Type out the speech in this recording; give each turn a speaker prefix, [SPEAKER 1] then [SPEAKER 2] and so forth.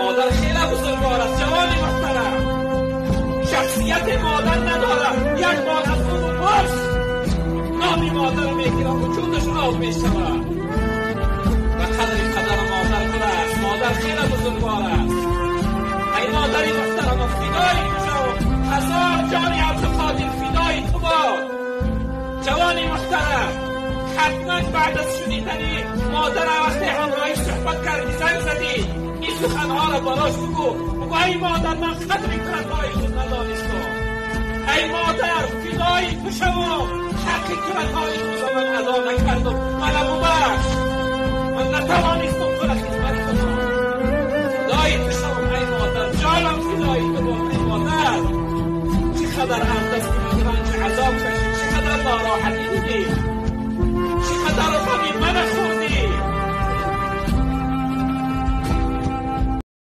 [SPEAKER 1] مادر خیلی بزرگوار است جوانی محترم. شخصیت مادر ندارد. یک بار از اون پرس نامی مادر میگیرم وجودش آب میشود و قدر مادر است. مادر خیلی بزرگوار است. ای مادری محترم فدای تو، هزار جانی عبدالقادر فدای تو باد. جوانی محترم، حتما بعد از شنیدنی مادر وقتی همراهی صحبت کردی زنگ زدی این سخنها را براش بگو ای مادر من قدری کردهای خود ندانستم. ای مادر فدای تو شوم، حقی کردهای خود من ادا نکردم. منم ببخش، من نتوانستم تو را خدمت کنم. فدای تو شوم ای مادر، جانم فدای تو باد. ای مادر چقدر از دست میگیرن، چه عذاب کشید، چقدر ناراحتی دیدی.